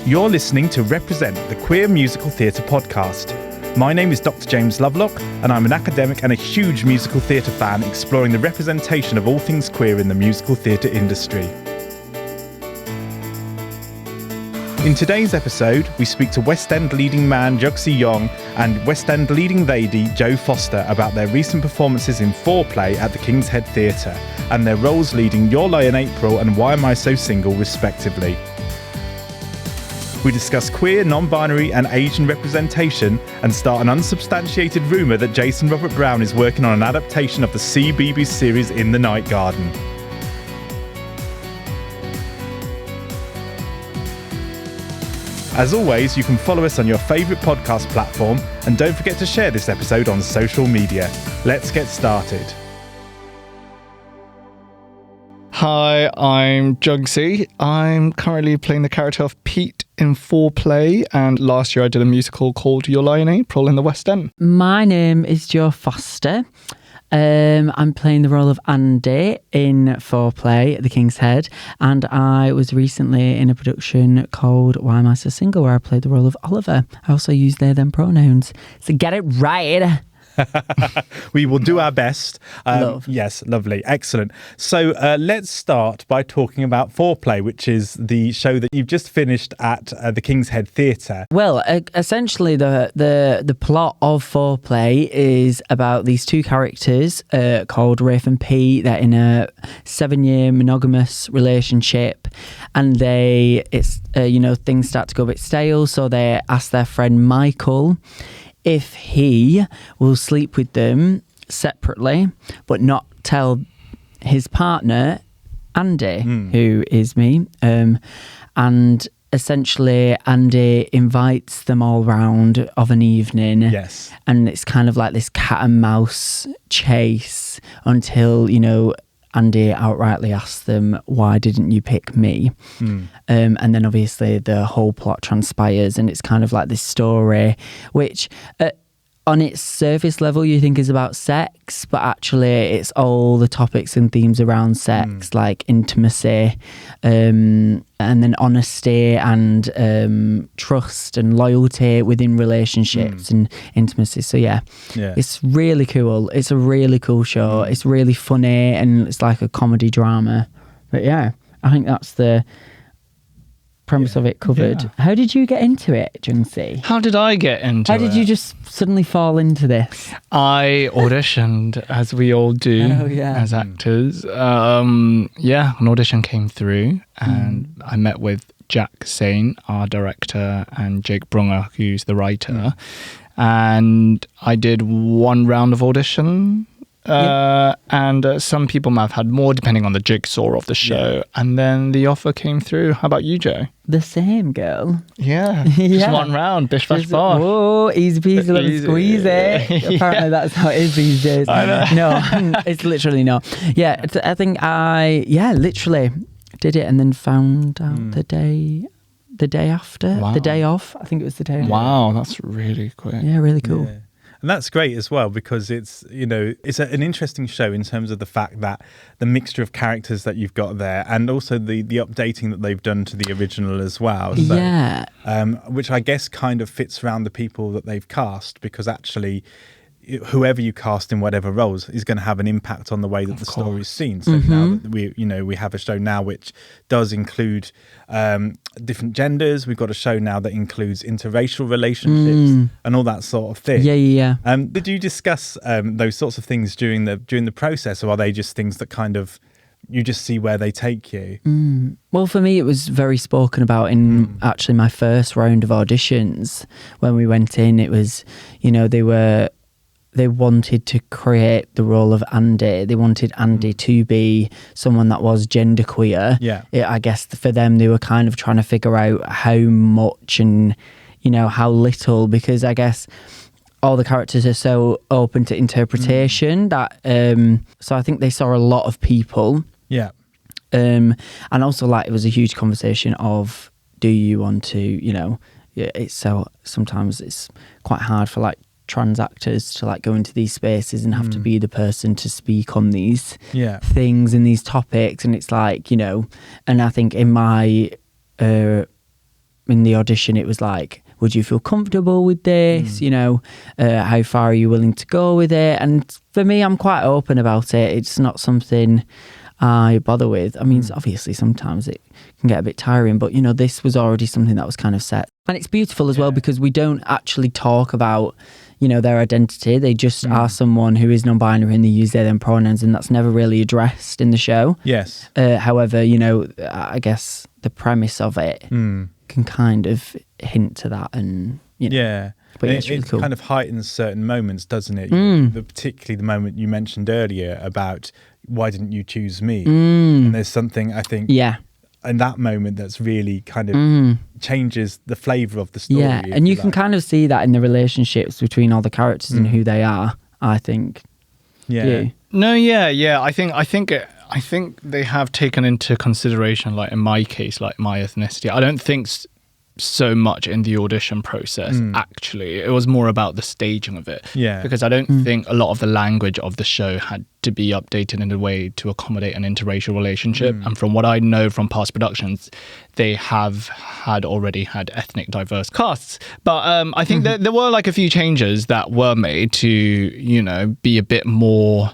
You're listening to Represent, the Queer Musical Theatre podcast. My name is Dr. James Lovelock, and I'm an academic and a huge musical theatre fan exploring the representation of all things queer in the musical theatre industry. In today's episode, we speak to West End leading man Yong and West End leading lady Jo Foster about their recent performances in Fourplay at the King's Head Theatre and their roles leading Your Lie in April and Why Am I So Single, respectively. We discuss queer, non-binary and Asian representation and start an unsubstantiated rumour that Jason Robert Brown is working on an adaptation of the CBeebies series In the Night Garden. As always, you can follow us on your favourite podcast platform and don't forget to share this episode on social media. Let's get started. Hi, I'm Jugsy. I'm currently playing the character of Pete in Fourplay, and last year I did a musical called Your Lie in April in the West End. My name is Jo Foster. I'm playing the role of Andy in Fourplay at the King's Head, and I was recently in a production called Why Am I So Single, where I played the role of Oliver. I also use they, them pronouns, so get it right. We will do our best. Love. Yes, lovely. Excellent. So let's start by talking about Fourplay, which is the show that you've just finished at the King's Head Theatre. Well, essentially the plot of Fourplay is about these two characters called Rafe and Pete. They're in a 7-year monogamous relationship, and things start to go a bit stale, so they ask their friend Michael if he will sleep with them separately, but not tell his partner, Andy, who is me. And essentially, Andy invites them all round of an evening. Yes. And it's kind of like this cat and mouse chase until, Andy outrightly asks them, why didn't you pick me? And then obviously the whole plot transpires, and it's kind of like this story which on its surface level you think is about sex, but actually it's all the topics and themes around sex, like intimacy, and then honesty and trust and loyalty within relationships and intimacy. So yeah, it's really cool. It's a really cool show. It's really funny, and it's like a comedy drama. But yeah, I think that's the premise of it covered. Yeah. How did you get into it, Jungsee? How did I get into it? How did you just suddenly fall into this? I auditioned, as we all do as actors. An audition came through, and I met with Jack Sain, our director, and Jake Brunger, who's the writer. And I did one round of audition. And some people might have had more depending on the jigsaw of the show, and then the offer came through. How about you, Jo? The same, girl. Just one round, bish bash bosh. Oh, easy peasy, lemon squeeze it. Apparently that's how it is these days. No, it's literally not. Yeah, I think I literally did it and then found out the day after, the day off. I think it was the day after. Wow, that's really quick. Yeah, really cool. Yeah. And that's great as well, because it's an interesting show in terms of the fact that the mixture of characters that you've got there, and also the updating that they've done to the original as well. So, which I guess kind of fits around the people that they've cast, because actually whoever you cast in whatever roles is going to have an impact on the way that the story is seen. So now that we have a show now which does include different genders. We've got a show now that includes interracial relationships and all that sort of thing. Yeah. Did you discuss those sorts of things during the process, or are they just things that kind of you just see where they take you? Well, for me, it was very spoken about in actually my first round of auditions. When we went in, it was, they wanted to create the role of Andy. They wanted Andy to be someone that was genderqueer. Yeah. I guess for them, they were kind of trying to figure out how much and, how little, because I guess all the characters are so open to interpretation that, so I think they saw a lot of people. Yeah. And also, like, it was a huge conversation of, do you want to, sometimes it's quite hard for, like, trans actors to like go into these spaces and have to be the person to speak on these things and these topics, and it's like, and I think in my in the audition, it was like, would you feel comfortable with this? You know, how far are you willing to go with it? And for me, I'm quite open about it. It's not something I bother with. I mean, obviously sometimes it can get a bit tiring, but you know, this was already something that was kind of set. And it's beautiful as well because we don't actually talk about, you know, their identity. They just are someone who is non-binary and they use their them pronouns, and that's never really addressed in the show. Yes. However, you know, I guess the premise of it can kind of hint to that, and you know, but it's really cool. Kind of heightens certain moments, doesn't it? Particularly the moment you mentioned earlier about why didn't you choose me? And there's something I think in that moment that's really kind of changes the flavour of the story. Yeah, and you can kind of see that in the relationships between all the characters and who they are, I think. Yeah. No, yeah. I think they have taken into consideration, like in my case, like my ethnicity. I don't think so much in the audition process, actually. It was more about the staging of it. Yeah. Because I don't think a lot of the language of the show had to be updated in a way to accommodate an interracial relationship. And from what I know from past productions, they have already had ethnic diverse casts. But I think that there were like a few changes that were made to, you know, be a bit more,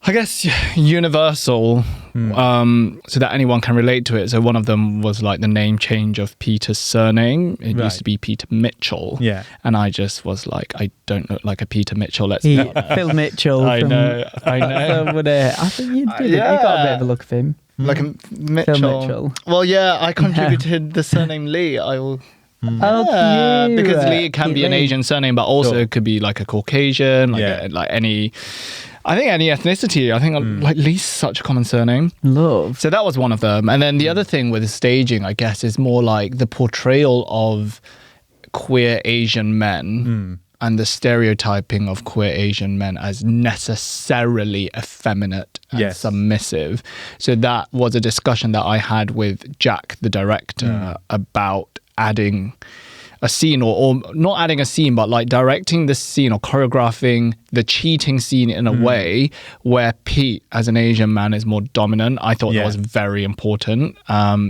I guess, universal, so that anyone can relate to it. So one of them was like the name change of Peter's surname. It used to be Peter Mitchell. Yeah. And I just was like, I don't look like a Peter Mitchell. Phil Mitchell. I know. I think you did. You got a bit of a look of him. Like a Mitchell. Phil Mitchell. Well, yeah, I contributed the surname Lee. I will... Oh, cute. Because Lee can be an Asian surname, but also it could be like a Caucasian, like any... I think any ethnicity. I think like Lee's such a common surname. Love. So that was one of them. And then the other thing with the staging, I guess, is more like the portrayal of queer Asian men and the stereotyping of queer Asian men as necessarily effeminate and submissive. So that was a discussion that I had with Jack, the director, about adding a scene or not adding a scene, but like directing the scene or choreographing the cheating scene in a way where Pete as an Asian man is more dominant. I thought that was very important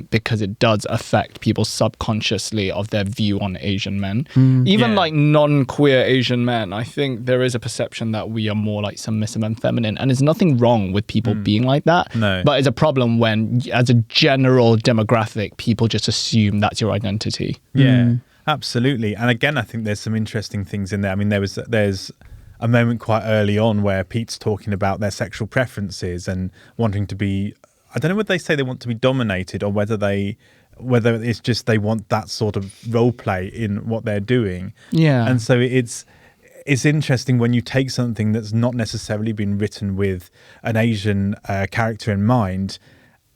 because it does affect people subconsciously of their view on Asian men. Even like non-queer Asian men, I think there is a perception that we are more like submissive and feminine, and there's nothing wrong with people being like that. No. But it's a problem when as a general demographic people just assume that's your identity. Yeah. Absolutely. And again, I think there's some interesting things in there. I mean, there's a moment quite early on where Pete's talking about their sexual preferences and wanting to be, I don't know whether they say they want to be dominated or whether it's just they want that sort of role play in what they're doing. Yeah. And so it's interesting when you take something that's not necessarily been written with an Asian character in mind,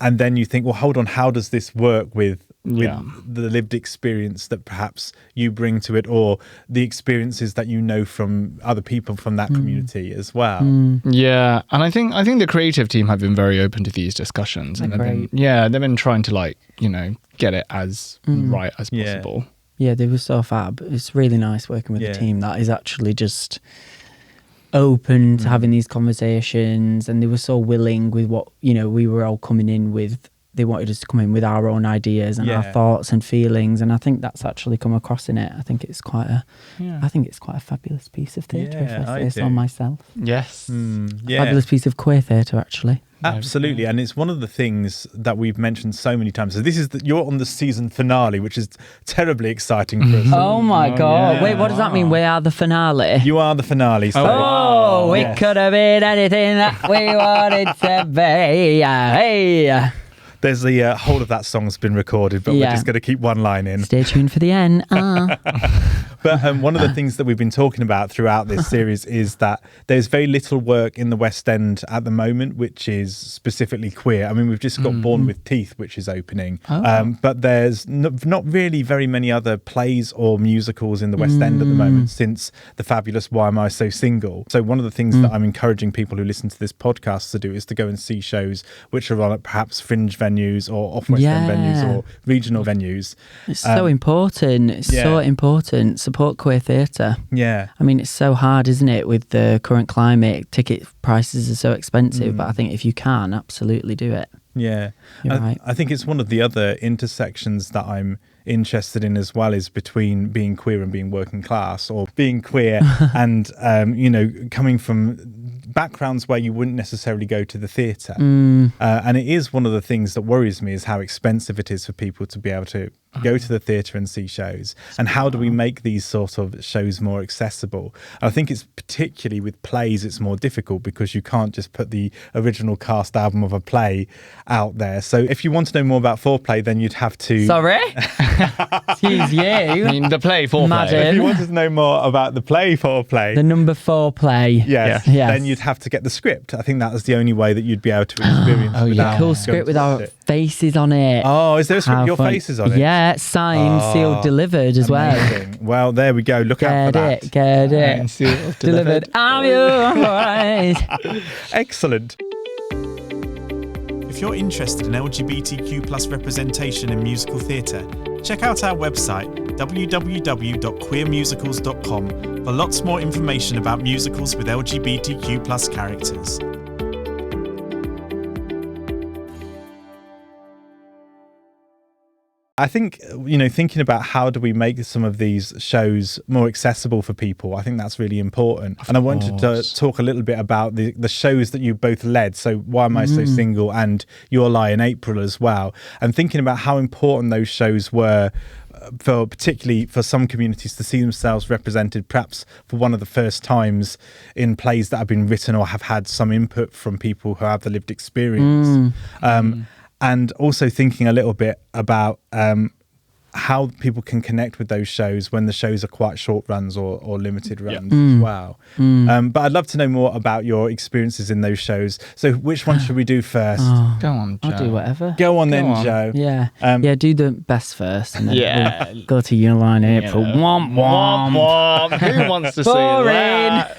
and then you think, well, hold on, how does this work with the lived experience that perhaps you bring to it, or the experiences that you know from other people from that community as well. Yeah, and I think the creative team have been very open to these discussions, and they've been trying to, like, you know, get it as right as possible. Yeah, they were so fab. It's really nice working with a team that is actually just open to having these conversations, and they were so willing with what, you know, we were all coming in with. They wanted us to come in with our own ideas and our thoughts and feelings, and I think that's actually come across in it. I think it's quite a fabulous piece of theatre, if I say so myself. Yes. Fabulous piece of queer theatre, actually. Absolutely, and it's one of the things that we've mentioned so many times. So this is you're on the season finale, which is terribly exciting for us. Oh my God! Yeah. Wait, what does that mean? We are the finale. You are the finale. So. We could have been anything that we wanted to be. Hey. There's the whole of that song's been recorded, but we're just going to keep one line in. Stay tuned for the end. But one of the things that we've been talking about throughout this series is that there's very little work in the West End at the moment which is specifically queer. I mean, we've just got Born with Teeth, which is opening. But there's not really very many other plays or musicals in the West End at the moment since the fabulous Why Am I So Single? So one of the things that I'm encouraging people who listen to this podcast to do is to go and see shows which are on at perhaps fringe venues or off West End venues or regional venues. It's so important. It's so important. Support queer theatre. Yeah. I mean, it's so hard, isn't it, with the current climate? Ticket prices are so expensive, but I think if you can, absolutely do it. Yeah. You're right. I think it's one of the other intersections that I'm interested in as well is between being queer and being working class, or being queer and, coming from backgrounds where you wouldn't necessarily go to the theatre. And it is one of the things that worries me, is how expensive it is for people to be able to go to the theatre and see shows. And how do we make these sort of shows more accessible? I think it's particularly with plays, it's more difficult because you can't just put the original cast album of a play out there. So if you want to know more about Fourplay, then you'd have to... Sorry? Excuse you. I mean, the play Fourplay. Madam. If you wanted to know more about the play Fourplay... The number 4 play. Yes. Then you'd have to get the script. I think that was the only way that you'd be able to experience it. Yeah. Cool script with our faces on it. Oh, is there a script with your faces on it? Yeah, signed, sealed, delivered as amazing. Well, there we go. Look out for that. Get it. Sealed, delivered. I'm yours. Excellent. If you're interested in LGBTQ+ representation in musical theatre, check out our website www.queermusicals.com for lots more information about musicals with LGBTQ+ characters. I think, thinking about how do we make some of these shows more accessible for people, I think that's really important. And I wanted to talk a little bit about the shows that you both led. So Why Am I So Single and Your Lie in April as well. And thinking about how important those shows were particularly for some communities to see themselves represented, perhaps for one of the first times in plays that have been written or have had some input from people who have the lived experience. And also thinking a little bit about how people can connect with those shows when the shows are quite short runs or limited runs as well. But I'd love to know more about your experiences in those shows. So which one should we do first? Go on, Joe. I'll do whatever. Go on then, Joe. Yeah. Do the best first. And then we'll go to Your Lie in April. Womp, womp. Womp. Who wants to see that?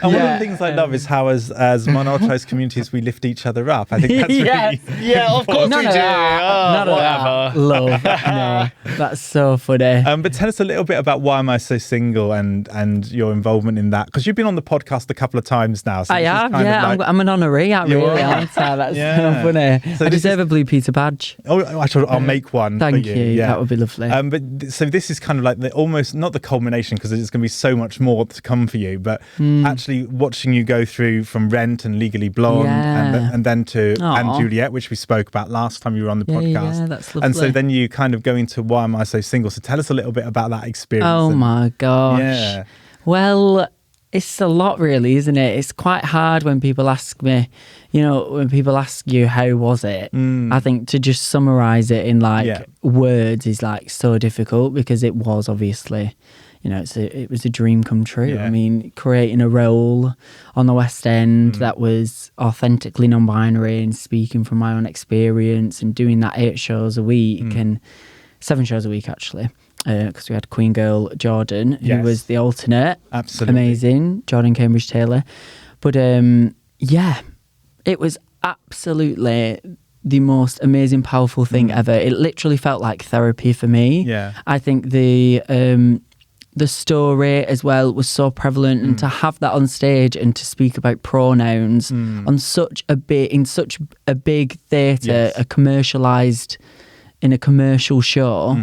And one of the things I love is how as minoritized communities we lift each other up. I think that's really of course we do. None of that. Love. No, that's so funny. But tell us a little bit about Why Am I So Single and your involvement in that, because you've been on the podcast a couple of times now. So I have, I'm an honoree, aren't I? That's so funny. So I deserve a Blue Peter badge. Oh, I'll make one. Thank you. Yeah. That would be lovely. So this is kind of like almost not the culmination, because there's going to be so much more to come for you, but actually watching you go through from Rent and Legally Blonde and then to And Juliet, which we spoke about last time you were on the podcast. Yeah, that's lovely. And so then you kind of go into Why Am I So Single? So tell us a little bit about that experience. Oh my gosh. Yeah. Well, it's a lot really, isn't it? It's quite hard when people ask me, when people ask you, how was it? I think to just summarise it in words is so difficult, because it was obviously, it was a dream come true. Yeah. I mean, creating a role on the West End that was authentically non-binary and speaking from my own experience, and doing that 8 shows a week and 7 shows a week actually, because we had Queen Girl Jordan, who was the alternate. Absolutely. Amazing. Jordan Cambridge Taylor. But it was absolutely the most amazing, powerful thing ever. It literally felt like therapy for me. Yeah. I think the story as well was so prevalent, and to have that on stage and to speak about pronouns on such a big theatre, in a commercial show,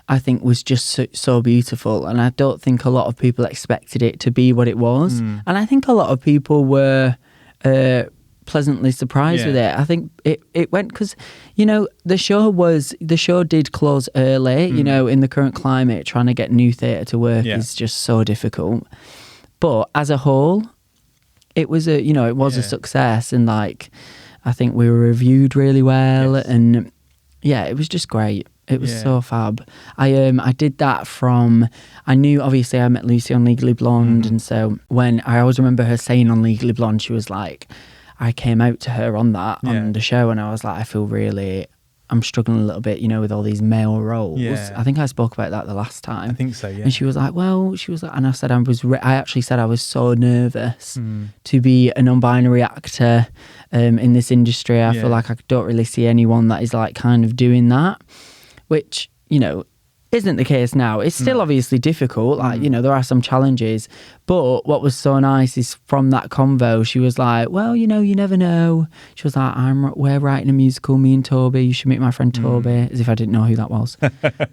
I think was just so beautiful. And I don't think a lot of people expected it to be what it was. And I think a lot of people were pleasantly surprised with it. I think it went, because the show did close early. In the current climate, trying to get new theatre to work is just so difficult. But as a whole, it was a success, and I think we were reviewed really well, and it was just great. It was so fab. I did that I knew, obviously I met Lucy on Legally Blonde, and so when I always remember her saying on Legally Blonde, she was like, I came out to her on the show, and I was like, I'm struggling a little bit, with all these male roles. Yeah. I think I spoke about that the last time. I think so, yeah. And she was like, and I said, I actually said I was so nervous to be a non-binary actor in this industry. I feel like I don't really see anyone that is kind of doing that, which, isn't the case now. It's still obviously difficult. Like, you know, there are some challenges. But what was so nice is from that convo, she was like, well, you know, you never know. She was like, we're writing a musical, me and Toby. You should meet my friend Toby, as if I didn't know who that was.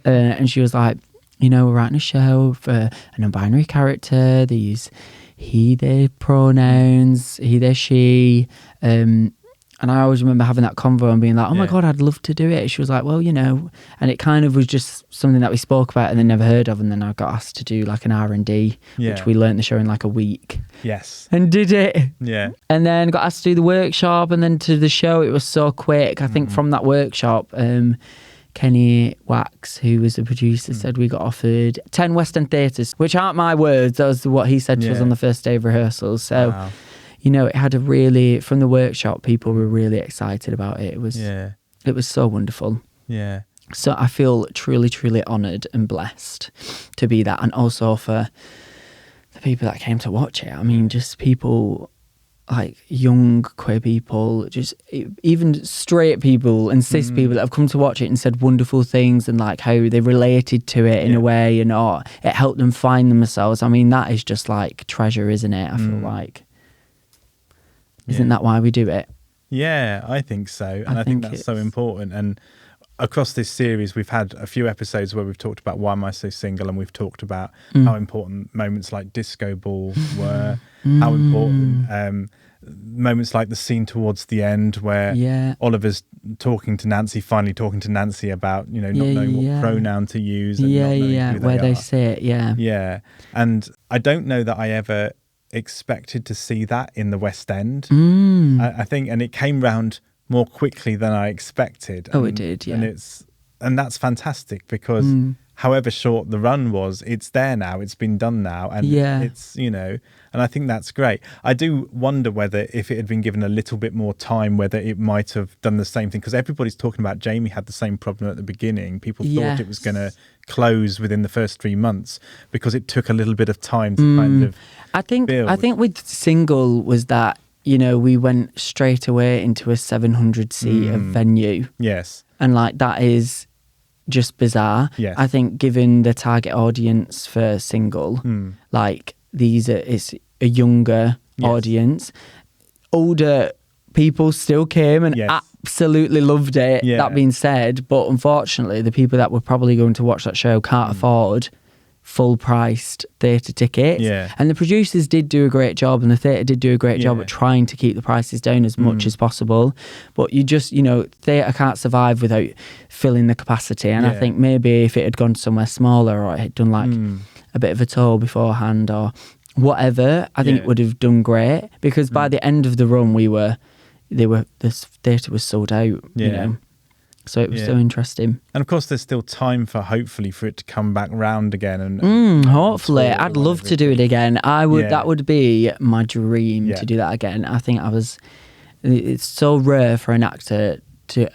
And she was like, you know, we're writing a show for a non-binary character. These he, they pronouns, he, they, she. And I always remember having that convo and being like, oh my God, I'd love to do it. She was like, well, you know, and it kind of was just something that we spoke about and then never heard of. And then I got asked to do like an R&D, which we learnt the show in like a week. Yes. And did it. Yeah. And then got asked to do the workshop and then to the show. It was so quick. I think from that workshop, Kenny Wax, who was the producer, said we got offered 10 West End theatres, which aren't my words. That was what he said to us on the first day of rehearsals. So... Wow. You know, it had a really, from the workshop, people were really excited about it. It was so wonderful. Yeah. So I feel truly, truly honoured and blessed to be that. And also for the people that came to watch it. I mean, just people like young queer people, just even straight people and cis people that have come to watch it and said wonderful things and like how they related to it in a way and it helped them find themselves. I mean, that is just like treasure, isn't it? I feel like. Isn't that why we do it? Yeah, I think so. And I think that's so important. And across this series, we've had a few episodes where we've talked about Why Am I So Single? And we've talked about how important moments like Disco Ball were, how important moments like the scene towards the end where Oliver's finally talking to Nancy about, you know, not knowing what pronoun to use. And not knowing who where they are. say it, Yeah. And I don't know that I ever expected to see that in the West End. I think, and it came round more quickly than I expected. Oh, it did, yeah. And that's fantastic because however short the run was, it's there now, it's been done now, and it's, you know, and I think that's great. I do wonder whether if it had been given a little bit more time, whether it might have done the same thing, because everybody's talking about Jamie had the same problem at the beginning. People thought it was going to close within the first 3 months because it took a little bit of time to kind of build. I think with Single was that, you know, we went straight away into a 700 seat venue. Yes. And like that is just bizarre. Yes. I think given the target audience for Single, like it's a younger audience. Older people still came and absolutely loved it. Yeah. That being said, but unfortunately, the people that were probably going to watch that show can't afford full-priced theatre tickets. Yeah. And the producers did do a great job and the theatre did do a great job at trying to keep the prices down as much as possible. But you just, you know, theatre can't survive without filling the capacity. And I think maybe if it had gone somewhere smaller or it had done like a bit of a tour beforehand or whatever, I think it would have done great. Because by the end of the run, this theatre was sold out, you know. So it was so interesting. And of course, there's still time hopefully for it to come back round again. And hopefully, I'd love to do it again. I would. That would be my dream to do that again. I think it's so rare for an actor to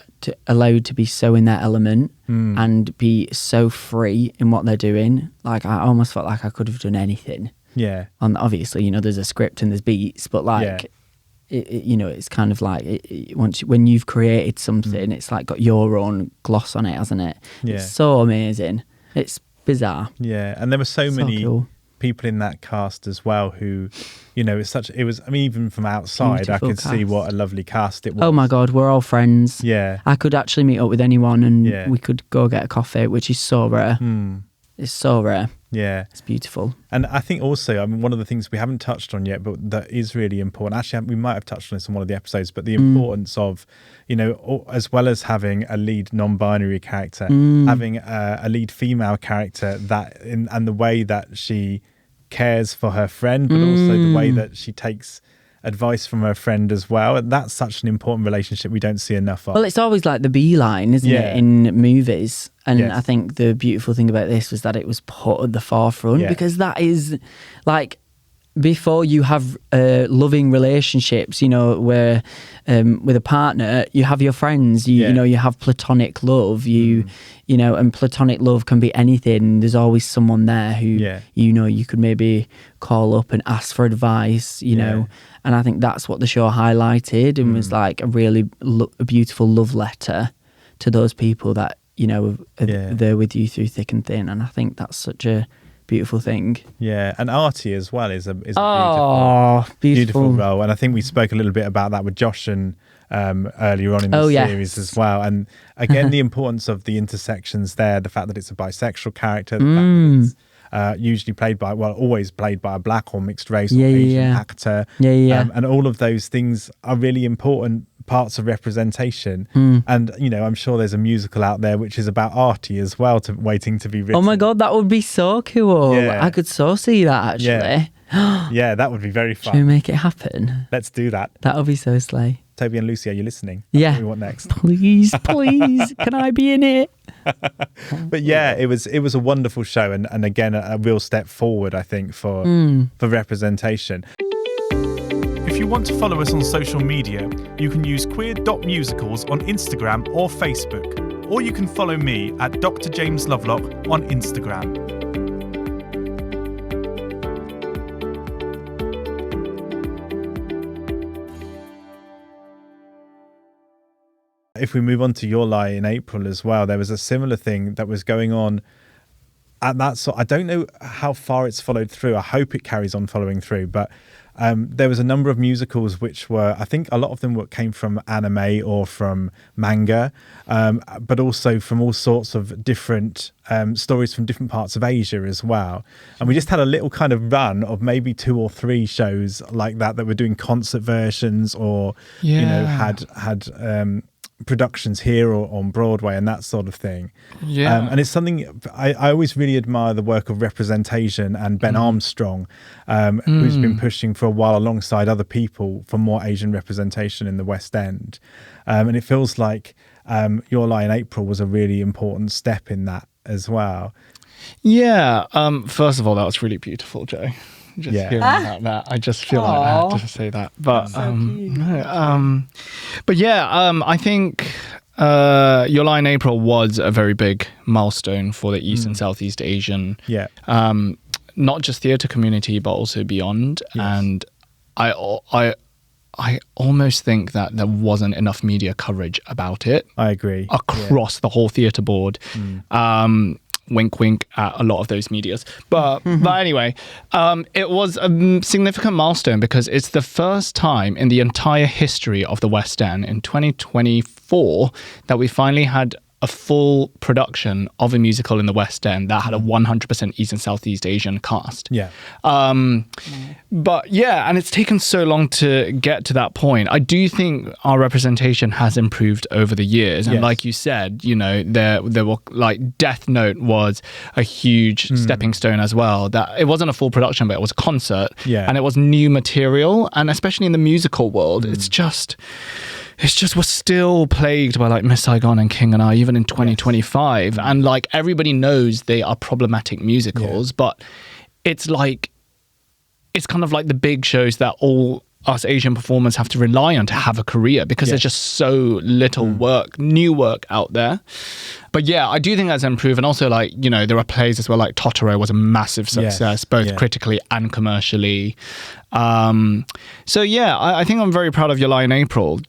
allowed to be so in their element and be so free in what they're doing. Like I almost felt like I could have done anything. Yeah. And obviously, you know, there's a script and there's beats, but like. You know, it's kind of like when you've created something, it's like got your own gloss on it, hasn't it? Yeah. It's so amazing. It's bizarre. Yeah, and there were so many people in that cast as well who, you know, I mean, even from outside, beautiful I could see what a lovely cast it was. Oh my God, we're all friends. Yeah. I could actually meet up with anyone and we could go get a coffee, which is so rare. It's so rare. Yeah. It's beautiful. And I think also, I mean, one of the things we haven't touched on yet, but that is really important. Actually, we might have touched on this in one of the episodes, but the importance of, you know, as well as having a lead non-binary character, having a lead female character and the way that she cares for her friend, but also the way that she takes advice from her friend as well. And that's such an important relationship we don't see enough of. Well, it's always like the beeline, isn't it, in movies? And I think the beautiful thing about this was that it was put at the forefront because that is like before you have loving relationships, you know, where with a partner, you have your friends, you know, you have platonic love, you know, and platonic love can be anything. There's always someone there who, you know, you could maybe call up and ask for advice, you know. And I think that's what the show highlighted and was like a really beautiful love letter to those people that, they're with you through thick and thin, and I think that's such a beautiful thing. Yeah, and Artie as well is a beautiful role, and I think we spoke a little bit about that with Josh and earlier on in the series as well. And again, the importance of the intersections there, the fact that it's a bisexual character, the fact that it's usually always played by a black or mixed race or Asian actor. And all of those things are really important parts of representation. And, I'm sure there's a musical out there which is about Artie as well, waiting to be written. Oh my God, that would be so cool. Yeah. I could so see that, actually. Yeah, that would be very fun. Should we make it happen? Let's do that. That would be so slay. Toby and Lucy, are you listening? Yeah. What we want next? Please, can I be in it? But yeah, it was a wonderful show, and again a real step forward, I think, for representation. If you want to follow us on social media, you can use queer.musicals on Instagram or Facebook, or you can follow me at Dr. James Lovelock on Instagram. If we move on to Your Lie in April as well, there was a similar thing that was going on at that sort. I don't know how far it's followed through. I hope it carries on following through. But there was a number of musicals which were, I think a lot of them came from anime or from manga, but also from all sorts of different stories from different parts of Asia as well. And we just had a little kind of run of maybe 2 or 3 shows like that were doing concert versions or, had productions here or on Broadway and that sort of thing. And it's something I always really admire the work of representation and Ben Armstrong, who's been pushing for a while alongside other people for more Asian representation in the West End. And it feels like Your Lie in April was a really important step in that as well. Yeah. First of all, that was really beautiful, Joe. Just hearing about that, I just feel like I have to say that. But I think Your Lie in April was a very big milestone for the East and Southeast Asian, not just theatre community, but also beyond. Yes. And I almost think that there wasn't enough media coverage about it. I agree. Across the whole theatre board. Wink, wink at a lot of those medias. But anyway, it was a significant milestone because it's the first time in the entire history of the West End in 2024 that we finally had a full production of a musical in the West End that had a 100% East and Southeast Asian cast. But and it's taken so long to get to that point. I do think our representation has improved over the years. And like you said, there were like Death Note was a huge stepping stone as well. That it wasn't a full production, but it was a concert. And it was new material. And especially in the musical world, it's just we're still plagued by like Miss Saigon and King and I, even in 2025. And like everybody knows they are problematic musicals, but it's kind of like the big shows that all us Asian performers have to rely on to have a career because there's just so little new work out there. But I do think that's improved. And also like, there are plays as well, like Totoro was a massive success, both critically and commercially. I think I'm very proud of Your Lie in April.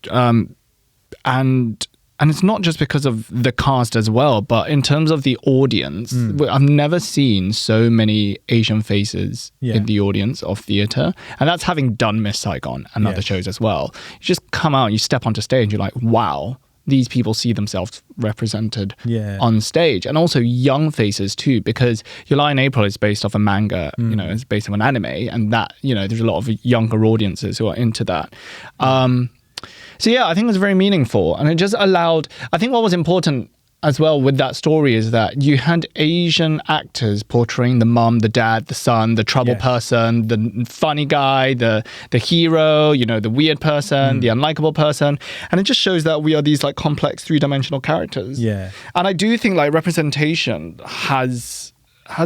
And it's not just because of the cast as well, but in terms of the audience, I've never seen so many Asian faces in the audience of theatre. And that's having done Miss Saigon and other shows as well. You just come out and you step onto stage, you're like, wow, these people see themselves represented on stage. And also young faces too, because Your Lie in April is based off a manga, it's based on an anime. And that, there's a lot of younger audiences who are into that. I think it was very meaningful. And it just allowed, I think what was important as well with that story is that you had Asian actors portraying the mum, the dad, the son, the trouble person, the funny guy, the hero, the weird person, the unlikable person. And it just shows that we are these like complex 3-dimensional characters. And I do think like representation has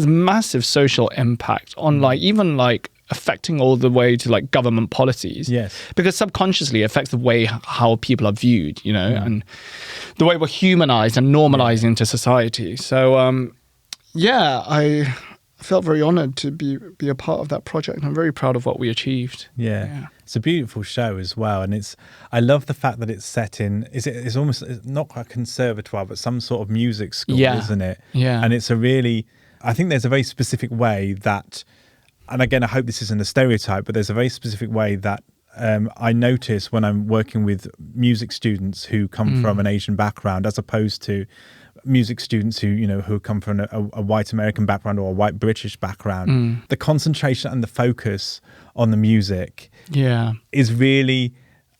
massive social impact on like even like affecting all the way to like government policies. Because subconsciously it affects the way how people are viewed, and the way we're humanized and normalized into society. So I felt very honoured to be a part of that project. I'm very proud of what we achieved. Yeah. It's a beautiful show as well, and I love the fact that it's set in. It's almost not quite a conservatoire, but some sort of music school, isn't it? Yeah. And it's I think there's a very specific way that, and again, I hope this isn't a stereotype, but there's a very specific way that I notice when I'm working with music students who come from an Asian background, as opposed to music students who come from a white American background or a white British background. The concentration and the focus on the music is really,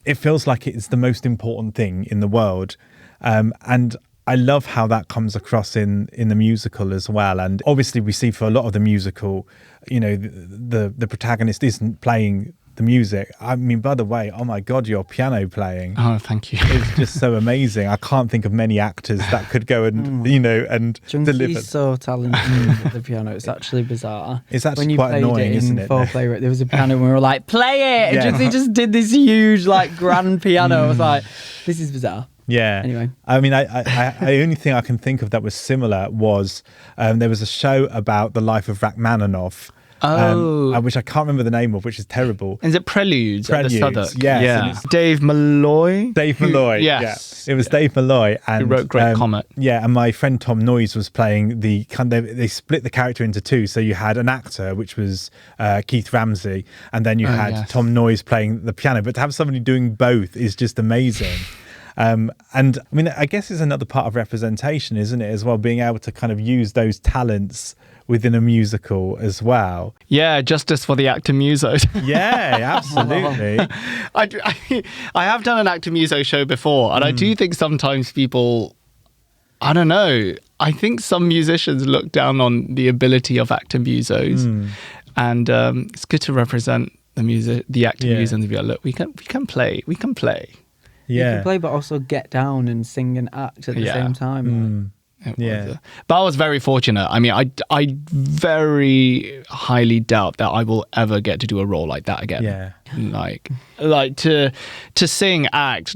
it feels like it's the most important thing in the world. And I love how that comes across in the musical as well. And obviously we see for a lot of the musical, the protagonist isn't playing the music. I mean, by the way, oh my God, your piano playing. Oh, thank you. It's just so amazing. I can't think of many actors that could go and, and deliver. He's so talented with the piano. It's actually bizarre. It's actually quite annoying, isn't it? Fourplay, there was a piano and we were like, play it! And he just did this huge, grand piano. I was like, this is bizarre. Yeah. Anyway. I mean, I only thing I can think of that was similar was there was a show about the life of Rachmaninoff. Which I can't remember the name of, which is terrible. Is it Preludes? At the Southwark? Yes. Yeah. Dave Malloy? Dave Malloy. Yes. Yeah. It was Dave Malloy. And, who wrote Great Comet. Yeah, and my friend Tom Noyes was playing they split the character into two. So you had an actor, which was Keith Ramsey, and then you had Tom Noyes playing the piano. But to have somebody doing both is just amazing. And I mean, I guess it's another part of representation, isn't it, as well, being able to kind of use those talents within a musical as well. Yeah, justice for the actor musos. Yeah, absolutely. I have done an actor muso show before, and I do think sometimes people, I don't know, I think some musicians look down on the ability of actor musos, and it's good to represent the actor musos and be like, look, we can play. Yeah. You can play, but also get down and sing and act at the same time. But I was very fortunate. I mean, I very highly doubt that I will ever get to do a role like that again. Yeah. Like to sing, act,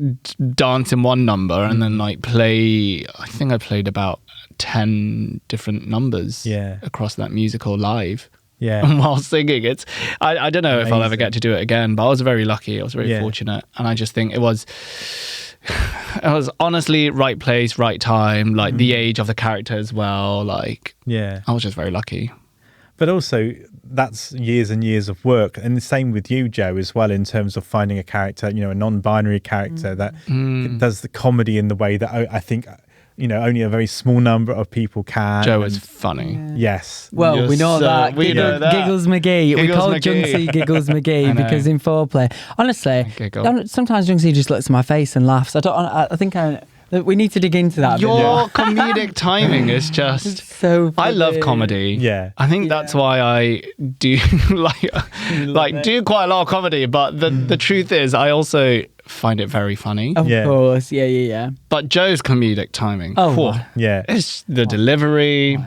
dance in one number, and then play. I think I played about 10 different numbers across that musical live. Yeah. While singing, I don't know if I'll ever get to do it again, but I was very lucky. I was very fortunate, and I just think it was honestly right place, right time, the age of the character as well. I was just very lucky. But also, that's years and years of work, and the same with you, Joe, as well, in terms of finding a character, a non-binary character that does the comedy in the way that I think only a very small number of people can. Joe is funny. Yeah. Yes. Well, we know that. Giggles McGee. We call Junksy Giggles McGee because in Fourplay, honestly, sometimes Junksy just looks at my face and laughs. I think we need to dig into that. Your comedic timing is just so funny. I love comedy. Yeah. I think that's why I do do quite a lot of comedy, but the truth is I also find it very funny. Of course. Yeah. But Joe's comedic timing. It's the delivery.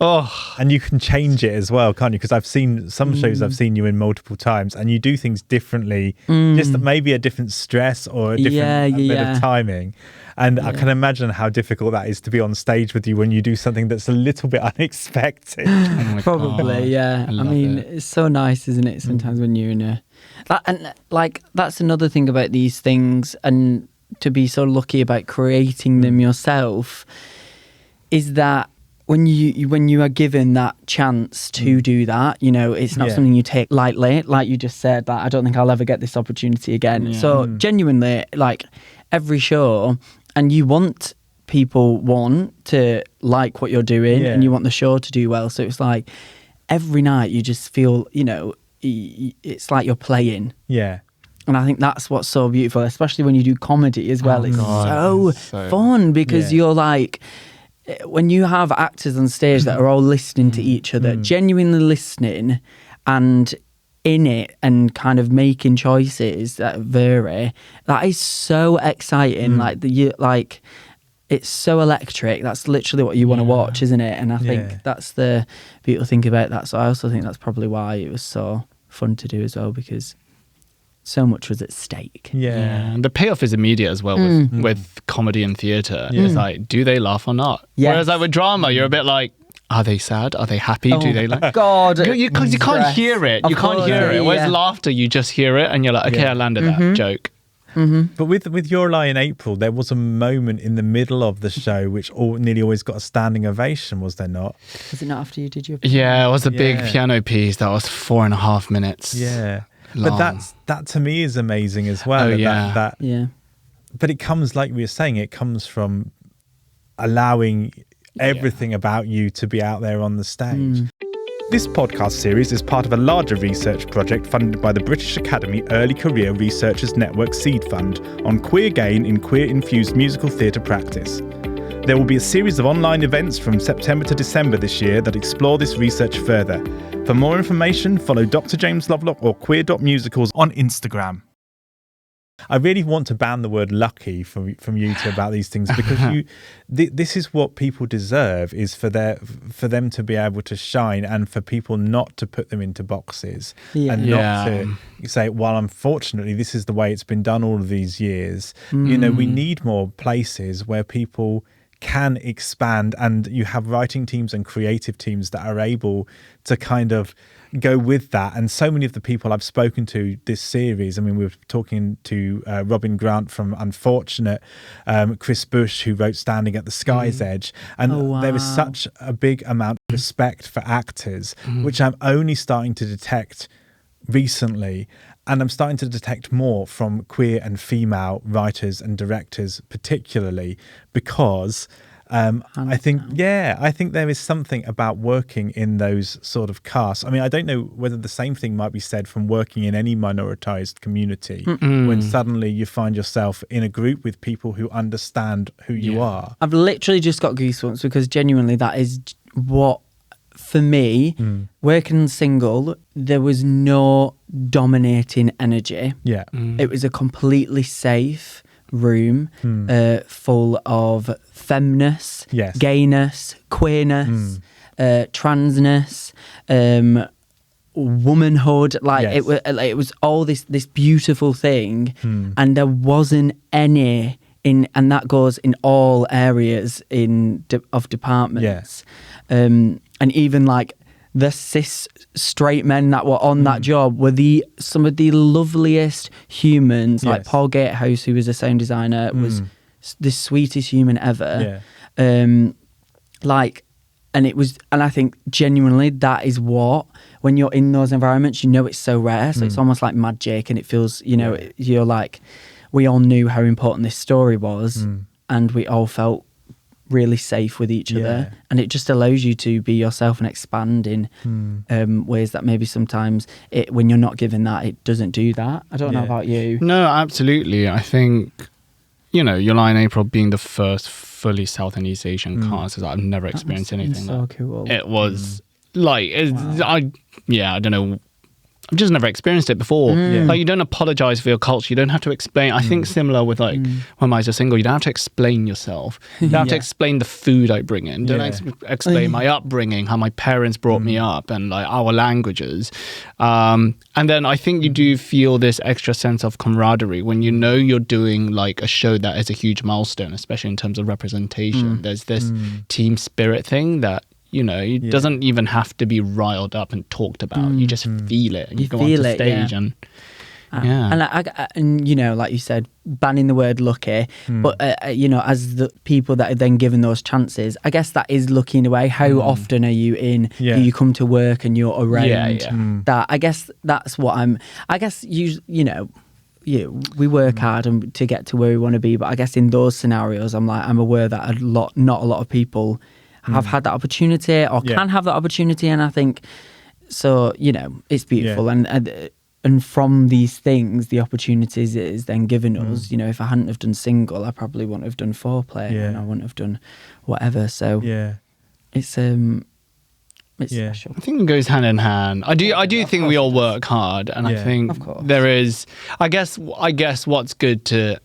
And you can change it as well, can't you? Because I've seen some shows I've seen you in multiple times, and you do things differently. Just maybe a different stress or a different bit of timing. And I can imagine how difficult that is to be on stage with you when you do something that's a little bit unexpected. Probably, yeah. I mean, it's so nice, isn't it? Sometimes when you're in a... that's another thing about these things, and to be so lucky about creating them yourself, is that when you are given that chance to do that, it's not something you take lightly. Like you just said, I don't think I'll ever get this opportunity again. So genuinely, every show, and you want people to like what you're doing, and you want the show to do well. So it's every night you just feel, it's like you're playing. Yeah. And I think that's what's so beautiful, especially when you do comedy as well. It's so fun because you're when you have actors on stage that are all listening to each other, genuinely listening and in it and kind of making choices that vary, that is so exciting. It's so electric. That's literally what you want to watch, isn't it? And I think that's the beautiful thing about that. So I also think that's probably why it was so fun to do as well, because so much was at stake. Yeah. And the payoff is immediate as well with comedy and theatre. It's do they laugh or not? Yes. Whereas with drama, you're a bit Are they sad? Are they happy? Do they like? God, You can't hear it. You can't hear it. Whereas laughter, you just hear it and you're like, okay, I landed that joke. But with Your Lie in April, there was a moment in the middle of the show which nearly always got a standing ovation, was there not? Was it not after you did your? Yeah, it was a big piano piece that was 4.5 minutes. Yeah, long. But that to me is amazing as well. Yeah. But it comes, like we were saying, it comes from allowing everything about you to be out there on the stage. This podcast series is part of a larger research project funded by the British Academy Early Career Researchers Network Seed Fund on queer gain in queer-infused musical theatre practice. There will be a series of online events from September to December this year that explore this research further. For more information, follow Dr. James Lovelock or queer.musicals on Instagram. I really want to ban the word lucky from you two about these things, because this is what people deserve, is for them to be able to shine, and for people not to put them into boxes and not to say, well, unfortunately, this is the way it's been done all of these years. You know, we need more places where people can expand, and you have writing teams and creative teams that are able to kind of go with that. And so many of the people I've spoken to this series, I mean, we were talking to Robin Grant from Unfortunate, Chris Bush, who wrote Standing at the Sky's Edge, and there is such a big amount of respect for actors, which I'm only starting to detect recently. And I'm starting to detect more from queer and female writers and directors, particularly because I think there is something about working in those sort of casts. I mean, I don't know whether the same thing might be said from working in any minoritized community, when suddenly you find yourself in a group with people who understand who you are. I've literally just got goosebumps, because genuinely that is what, for me, working single, there was no dominating energy. Yeah. It was a completely safe room, full of femness, gayness, queerness, transness, womanhood. It was all this beautiful thing, and there wasn't any and that goes in all areas of departments. And even like the cis straight men that were on that job were some of the loveliest humans. Like Paul Gatehouse, who was a sound designer, was the sweetest human ever. And I think genuinely that is what, when you're in those environments, you know, it's so rare. So it's almost like magic, and it feels, you know, you're like, we all knew how important this story was, and we all felt really safe with each other, and it just allows you to be yourself and expand in ways that maybe sometimes when you're not given that, it doesn't do that. I don't know about you. No, absolutely. I think, you know, Your Lie in April being the first fully South and East Asian cast, is I've never experienced anything so cool. It was like, I don't know, I've just never experienced it before. Like, you don't apologize for your culture. You don't have to explain. I think similar with like when I was single, you don't have to explain yourself. You don't have to explain the food I bring in. Don't explain my upbringing, how my parents brought me up, and like our languages. And then I think you do feel this extra sense of camaraderie when you know you're doing like a show that is a huge milestone, especially in terms of representation. There's this team spirit thing that, you know, it doesn't even have to be riled up and talked about. You just feel it, and you go onto stage, and and you know, like you said, banning the word lucky, but you know, as the people that are then given those chances, I guess that is lucky in a way. How often are you do you come to work and you're around that? I guess that's what you know, we work hard to get to where we want to be, but I guess in those scenarios, I'm aware that not a lot of people have had that opportunity or can have that opportunity, and I think so, you know, it's beautiful, and from these things, the opportunities it is then given us. You know, if I hadn't have done single, I probably wouldn't have done Fourplay, and I wouldn't have done whatever. So it's special. I think it goes hand in hand. I do think we all work hard, and I think there is. I guess what's good to,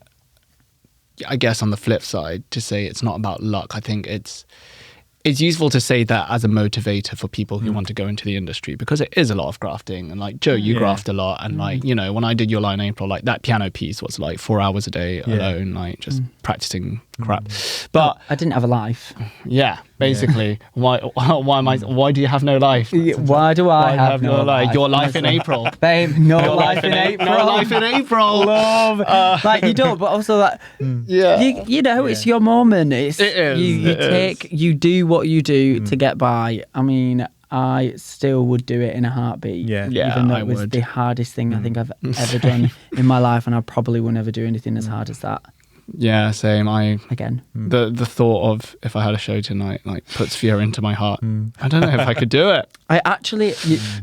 I guess on the flip side, to say it's not about luck. I think it's useful to say that as a motivator for people who want to go into the industry, because it is a lot of grafting. And like, Joe, you graft a lot. And like, you know, when I did Your Lie in April, like that piano piece was like 4 hours a day alone, like just practicing crap. But I didn't have a life. yeah, basically, why do you have no life? Why do I have no life? Your life in April. Babe, no life in April. No life in April. Love. Like, you don't, but also like, you know, it's your moment. It is. You do what you do to get by. I mean, I still would do it in a heartbeat. Yeah. Even though it was the hardest thing I think I've ever done in my life, and I probably will never do anything as hard as that. Yeah, same. Again. The thought of if I had a show tonight like puts fear into my heart. I don't know if I could do it. I actually,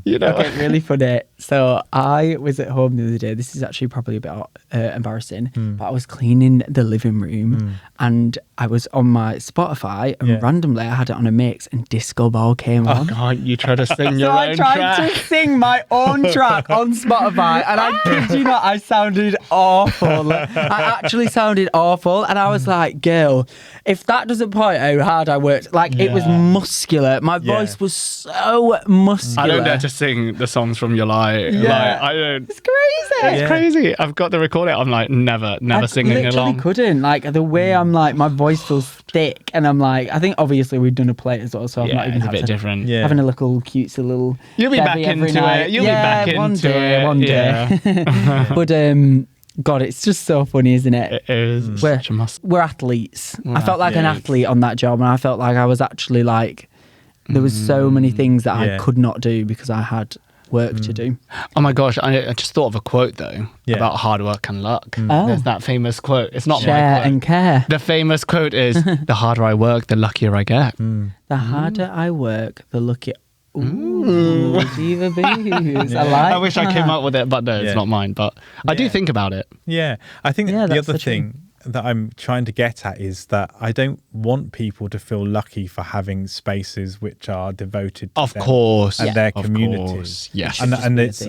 you know, okay, really funny. So I was at home the other day. This is actually probably a bit embarrassing, but I was cleaning the living room and I was on my Spotify and randomly I had it on a mix and Disco Ball came on. God, you try to sing your own track. track. So I tried to sing my own track on Spotify and I kid you not, I sounded awful. I actually sounded awful and I was like, girl, if that doesn't point out how hard I worked, like it was muscular. My voice was so muscular. I don't dare to sing the songs from your life. Yeah. Like, I don't. It's crazy. It's crazy. I've got the recording. I'm like, never singing along. I literally couldn't. Like, the way I'm like, my voice feels thick. And I'm like, I think obviously we've done a play as well. So I've not even it's a had bit to, different. Yeah. having a little cutesy little. You'll be back every into night. it. You'll be back into it. One day. Yeah. But, God, it's just so funny, isn't it? It is. Such a must. We're athletes. I felt like an athlete on that job. And I felt like I was actually like, there was so many things that I could not do because I had work to do. Oh my gosh, I just thought of a quote though about hard work and luck. There's that famous quote. It's not Share my quote. and care. The famous quote is, the harder I work, the luckier I get. The harder I work, the luckier. Ooh, CBeebies. I like I wish I came up with it, but no, it's not mine. But I do think about it. Yeah, I think the that's other the thing that I'm trying to get at is that I don't want people to feel lucky for having spaces which are devoted to Of them course. and their Of communities. course, yes. And it's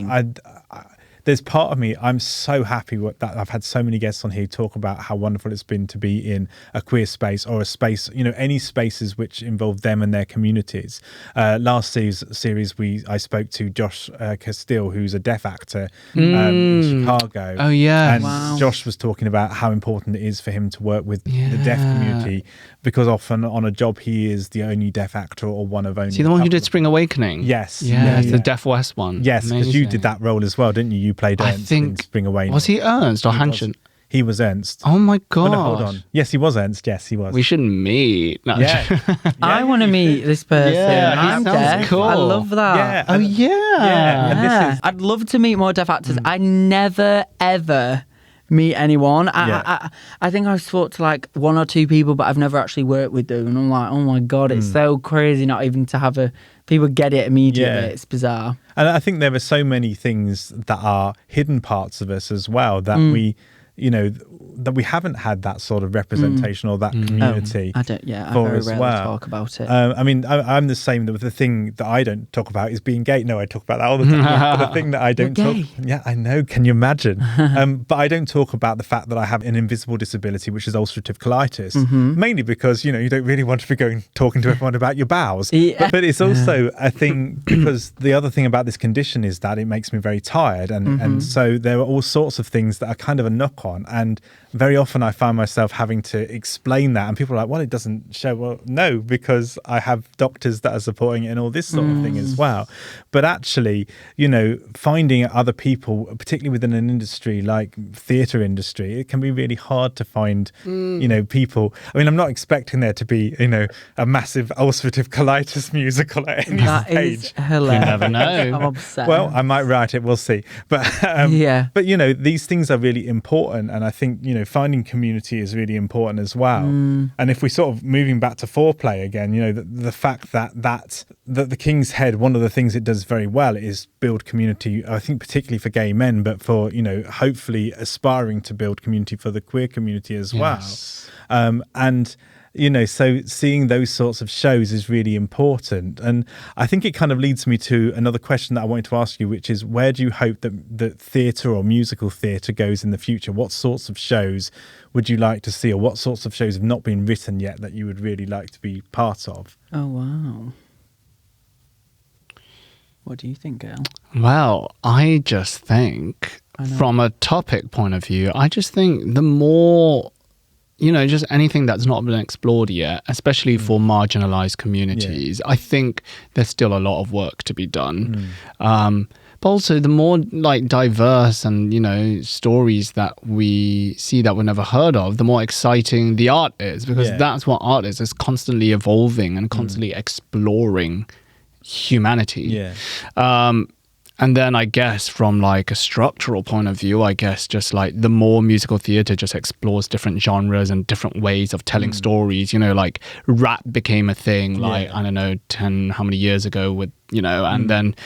there's part of me, I'm so happy that I've had so many guests on here talk about how wonderful it's been to be in a queer space or a space, you know, any spaces which involve them and their communities. Last series, I spoke to Josh Castile, who's a deaf actor in Chicago. Oh, yeah. And Josh was talking about how important it is for him to work with the deaf community because often on a job he is the only deaf actor or one of only. See the one who did Spring Awakening? Yes. Yeah, the Deaf West one. Yes, because you did that role as well, didn't you? You played Ernst in Spring Awakening. Was he Ernst or Hanschen? He was Ernst. Oh my god! Oh, no, hold on. Yes, he was Ernst. Yes, he was. We should meet. No. Yeah. I want to meet this person. Yeah, I'm sounds deaf. cool. I love that. Yeah. Oh yeah. Yeah. I'd love to meet more deaf actors. I never ever meet anyone. I think I've spoke to like one or two people, but I've never actually worked with them. And I'm like, oh my god, it's so crazy not even to have people get it immediately. It's bizarre. And I think there are so many things that are hidden parts of us as well that we, you know, that we haven't had that sort of representation or that community. I don't. Yeah, I for very as rarely well. talk about it. I mean, I'm the same. The thing that I don't talk about is being gay. No, I talk about that all the time. But the thing that I don't talk. Yeah, I know. Can you imagine? But I don't talk about the fact that I have an invisible disability, which is ulcerative colitis. Mainly because you don't really want to be talking to everyone about your bowels. But it's also a thing because the other thing about this condition is that it makes me very tired, and so there are all sorts of things that are kind of a knock on. And very often I find myself having to explain that, and people are like, well, it doesn't show. Well, no, because I have doctors that are supporting it and all this sort of thing as well. But actually, finding other people, particularly within an industry like theatre industry, it can be really hard to find, people. I mean, I'm not expecting there to be, a massive ulcerative colitis musical at any that stage. Is hilarious. You never know. I'm obsessed. Well, I might write it. We'll see. But But these things are really important, and I think finding community is really important as well. And if we sort of moving back to Fourplay again, the fact that the King's Head, one of the things it does very well is build community. I think particularly for gay men, but for hopefully aspiring to build community for the queer community as well. So seeing those sorts of shows is really important. And I think it kind of leads me to another question that I wanted to ask you, which is where do you hope that theatre or musical theatre goes in the future? What sorts of shows would you like to see, or what sorts of shows have not been written yet that you would really like to be part of? Oh, wow. What do you think, girl? Well, I just think from a topic point of view, I just think the more just anything that's not been explored yet, especially for marginalized communities. I think there's still a lot of work to be done. But also the more like diverse and, stories that we see that we've never heard of, the more exciting the art is, because that's what art is. It's constantly evolving and constantly exploring humanity. And then I guess from like a structural point of view, I guess just like the more musical theatre just explores different genres and different ways of telling stories, like rap became a thing, like, I don't know, 10, how many years ago with, and then,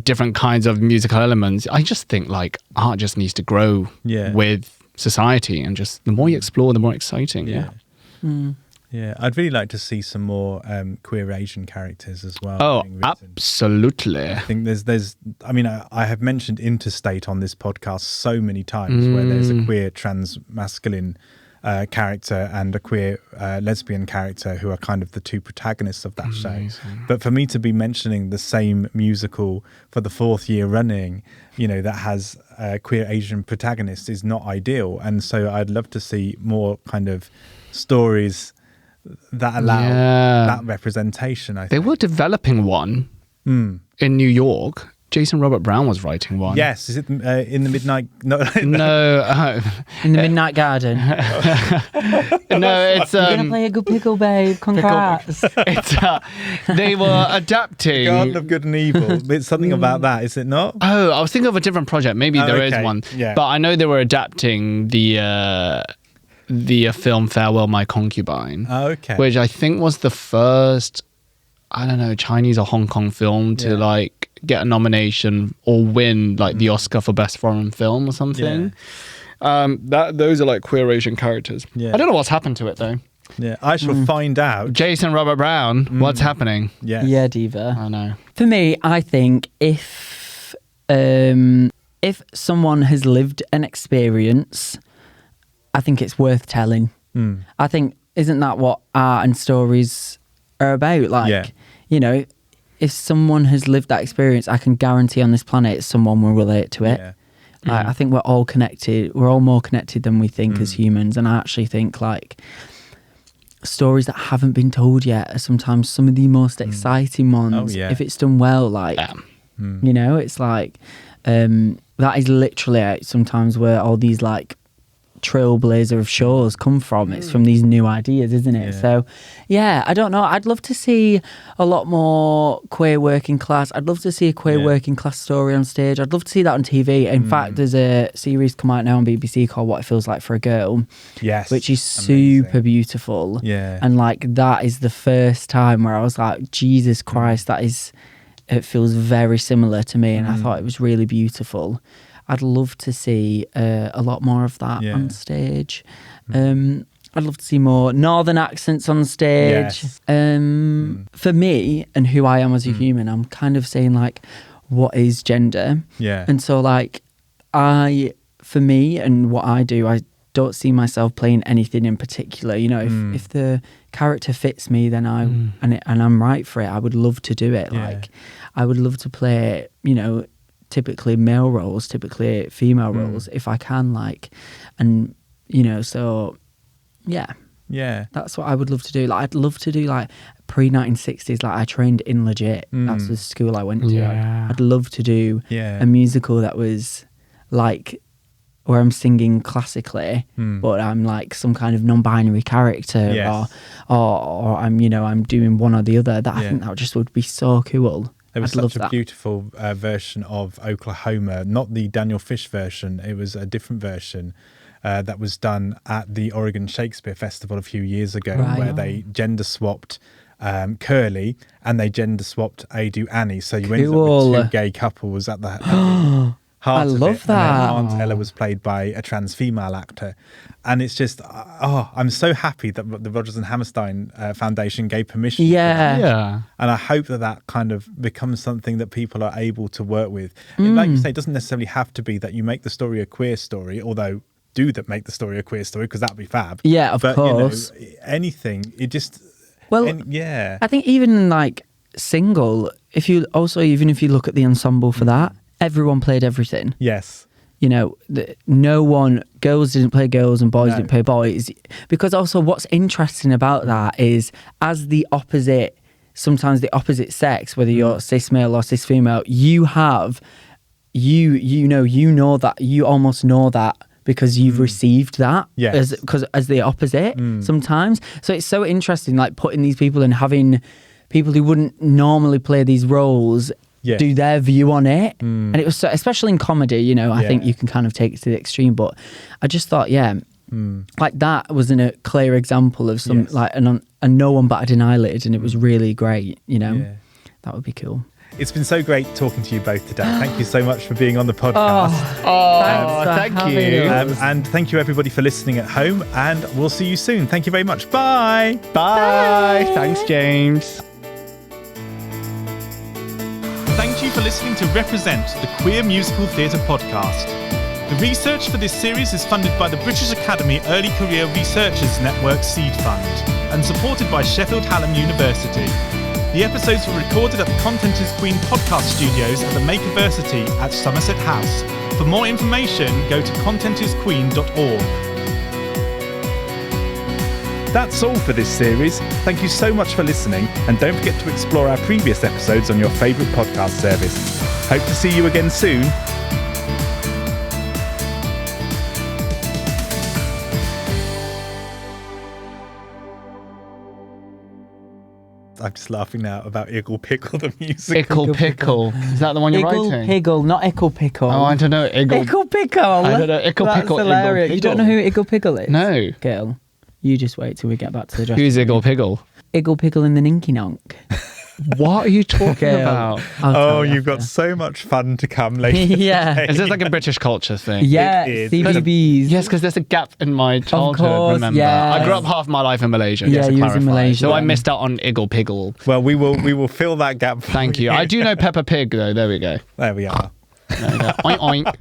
different kinds of musical elements. I just think like art just needs to grow with society, and just the more you explore, the more exciting. Yeah, I'd really like to see some more queer Asian characters as well. Oh, absolutely. I think I have mentioned Interstate on this podcast so many times, where there's a queer trans masculine character and a queer lesbian character who are kind of the two protagonists of that show. But for me to be mentioning the same musical for the 4th year running, that has queer Asian protagonists is not ideal. And so I'd love to see more kind of stories that allow that representation. I think they were developing one in New York. Jason Robert Brown was writing one. Yes, is it in the Midnight? No, in the Midnight Garden. No, it's you're gonna play a good pickle, babe. Congrats. It's they were adapting Garden of Good and Evil. It's something about that, is it not? Oh, I was thinking of a different project. Maybe there is one. Yeah. But I know they were adapting the film Farewell My Concubine, which I think was the first, I don't know, Chinese or Hong Kong film to like get a nomination or win like the Oscar for Best Foreign Film or something. Those are like queer Asian characters. I don't know what's happened to it though. I shall find out. Jason Robert Brown, what's happening? Yeah, Diva. I know. For me, I think if someone has lived an experience, I think it's worth telling. I think, isn't that what art and stories are about? Like, if someone has lived that experience, I can guarantee on this planet someone will relate to it. Like, I think we're all connected. We're all more connected than we think as humans. And I actually think like stories that haven't been told yet are sometimes some of the most exciting ones. If it's done well, like, it's like, that is literally sometimes where all these like trailblazer of shows come from. It's from these new ideas, isn't it? So I don't know, I'd love to see a lot more queer working class. I'd love to see a queer working class story on stage. I'd love to see that on TV. In fact, there's a series come out now on BBC called What It Feels Like for a Girl, which is super beautiful. And like that is the first time where I was like, Jesus Christ, it feels very similar to me, and I thought it was really beautiful. I'd love to see a lot more of that on stage. I'd love to see more northern accents on stage. For me and who I am as a human, I'm kind of saying like, what is gender? And so like, for me and what I do, I don't see myself playing anything in particular. If the character fits me, then and I'm right for it, I would love to do it. Like, I would love to play, typically male roles, typically female roles, if I can, like, and so that's what I would love to do. Like, I'd love to do like pre-1960s, like I trained in Legit, that's the school I went to. I'd love to do a musical that was like where I'm singing classically, but I'm like some kind of non-binary character, or I'm doing one or the other. That I think that just would be so cool. There was such a beautiful version of Oklahoma, not the Daniel Fish version. It was a different version that was done at the Oregon Shakespeare Festival a few years ago, where they gender swapped Curly and they gender swapped Adu Annie. So you ended up with two gay couples at the heart I love it. that. And then Aunt Ella was played by a trans female actor. And it's just, I'm so happy that the Rodgers and Hammerstein Foundation gave permission. And I hope that kind of becomes something that people are able to work with. Like you say, it doesn't necessarily have to be that you make the story a queer story, although make the story a queer story, because that'd be fab. Yeah, of course. Anything, it just... I think even like Single, even if you look at the ensemble for that, everyone played everything. Yes. no one, girls didn't play girls and boys didn't play boys. Because also what's interesting about that is as the opposite, sometimes the opposite sex, whether you're cis male or cis female, you have, you know that, you almost know that because you've received that as the opposite sometimes. So it's so interesting, like putting these people and having people who wouldn't normally play these roles do their view on it. And it was so, especially in comedy, I think you can kind of take it to the extreme, but I just thought, like that wasn't a clear example of some and no one batted an eyelid, and it was really great, that would be cool. It's been so great talking to you both today. Thank you so much for being on the podcast. Thank you. And thank you everybody for listening at home, and we'll see you soon. Thank you very much. Bye. Bye. Thanks, James. Thank you for listening to Represent, the Queer Musical Theatre podcast. The research for this series is funded by the British Academy Early Career Researchers Network Seed Fund and supported by Sheffield Hallam University. The episodes were recorded at the Content is Queen podcast studios at the Makerversity at Somerset House. For more information, go to contentisqueen.org. That's all for this series. Thank you so much for listening, and don't forget to explore our previous episodes on your favourite podcast service. Hope to see you again soon. I'm just laughing now about Iggle Pickle, the musical. Ickle Pickle. Is that the one you're Iggle writing? Piggle, not Ickle Pickle. Oh, I don't know. Ickle Pickle. I don't know. Ickle That's Pickle. hilarious. You don't know who Iggle Pickle is? No. Girl, you just wait till we get back to the dress. Who's Iggle Pickle? Iggle Pickle in the Ninky Nonk. What are you talking about? Oh, you've got so much fun to come later. Is this like a British culture thing? Yeah, It is. CBeebies. Yes, because there's a gap in my childhood, course, remember? yes. I grew up half my life in Malaysia, Yeah, just to you was clarify. in Malaysia So I then. missed out on Iggle Piggle. Well, we will fill that gap for Thank you. I do know Peppa Pig, though. There we go. There we are. There we go. Oink, oink.